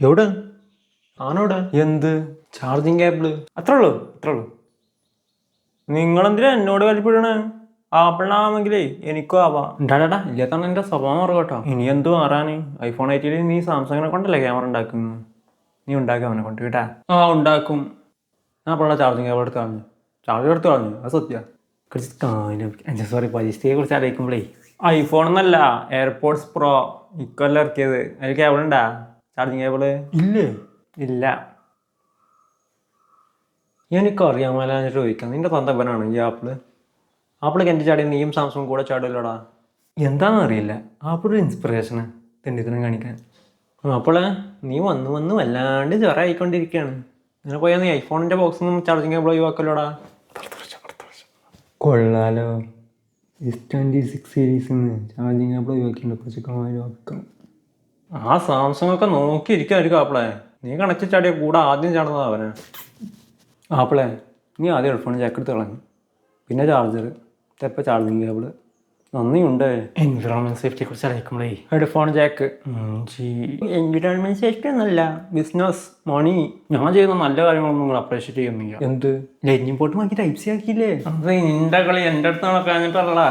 എവിടെ ആനോടെ എന്ത്? Charging cable. അത്രേ ഉള്ളൂ. നിങ്ങളെന്തിനാ എന്നോട് കലിപ്പിടണേ? ആപ്പിളിനാവാമെങ്കിലേ എനിക്കും ആവാം. ഉണ്ടാടാ ഇല്ലാത്താണ് എൻ്റെ സ്വഭാവം അറിവ് കേട്ടോ. ഇനി എന്ത് മാറാന്? ഐഫോൺ 8 നീ സാംസങ്ങിനെ കൊണ്ടല്ലേ ക്യാമറ ഉണ്ടാക്കുന്നത്? നീ ഉണ്ടാക്കുക അവനെ കൊണ്ട് കേട്ടാ. ഉണ്ടാക്കും. ഞാൻ അപ്പോഴാണ് ചാർജിങ് കേബിൾ എടുത്ത് കളഞ്ഞു. ചാർജർ എടുത്ത് കളഞ്ഞു, അത് സത്യ. സോറി പരിസ്ഥിതിയെ കുറിച്ച് അറിയിക്കുമ്പോഴേ ഐഫോൺ എന്നല്ല, എയർപോഡ്സ് പ്രോ ഇക്കൊല്ലം ഇറക്കിയത്. അതിൽ കേബിൾ ഉണ്ടാ? ചാർജിങ് കേബിള് ഇല്ലേ? ഇല്ല. എനിക്കറിയാമല്ല എന്നിട്ട് ചോദിക്കാം. നിന്റെ തന്തപ്പനാണ് ഈ ആപ്പിള് എൻ്റെ ചാടി നീയും സാംസങ് കൂടെ ചാടില്ലടാ. എന്താണെന്നറിയില്ല, ആപ്പിളൊരു ഇൻസ്പിറേഷന് തെണ്ടിത്തരം കാണിക്കാൻ. അപ്പോൾ നീ വന്ന് വല്ലാണ്ട് ചെറായിക്കൊണ്ടിരിക്കുകയാണ്. അങ്ങനെ പോയാൽ നീ ഐഫോണിൻ്റെ ബോക്സിൽ ചാർജിങ് കേബിൾ ഒഴിവാക്കല്ലോടാ. കൊള്ളാലോ. S26 സീരീസിൽ നിന്ന് ചാർജിങ് കേബിൾ ഒഴിവാക്കിയിട്ടുണ്ട്. കുറച്ച് കാര്യം വെക്കണം. ആ സാംസങ് ഒക്കെ നോക്കിയിരിക്കായിരിക്കും ആപ്പിളെ. നീ കണക്ട് ചാടിയ കൂടെ ആദ്യം ചാടുന്നത് അവനെ. ആപ്പിളെ, നീ ആദ്യം ഹെഡ്ഫോൺ ജാക്ക് എടുത്ത് കളഞ്ഞു, പിന്നെ ചാർജർ, ചിലപ്പോൾ ചാർജിങ് കേബിള്. നന്ദിയുണ്ട്. എൻവിറോൺമെന്റ് സേഫ്റ്റിയെ കുറിച്ച് അറിയിക്കുമ്പോഴേ ഹെഡ്ഫോൺ ജാക്ക് എൻവിറോൺമെന്റ് സേഫ്റ്റി ഒന്നല്ല, ബിസിനസ് മണി. ഞാൻ ചെയ്യുന്ന നല്ല കാര്യങ്ങളൊന്നും നിങ്ങൾ അപ്രീഷിയേറ്റ് ചെയ്യുന്നില്ല. എന്ത്? ലൈറ്റിംഗ് പോർട്ട് മാറ്റി ടൈപ്പ് സി ആക്കിയില്ലേ? അത് നിന്റെ കളി എൻ്റെ അടുത്ത് നടക്കാഞ്ഞിട്ടല്ല.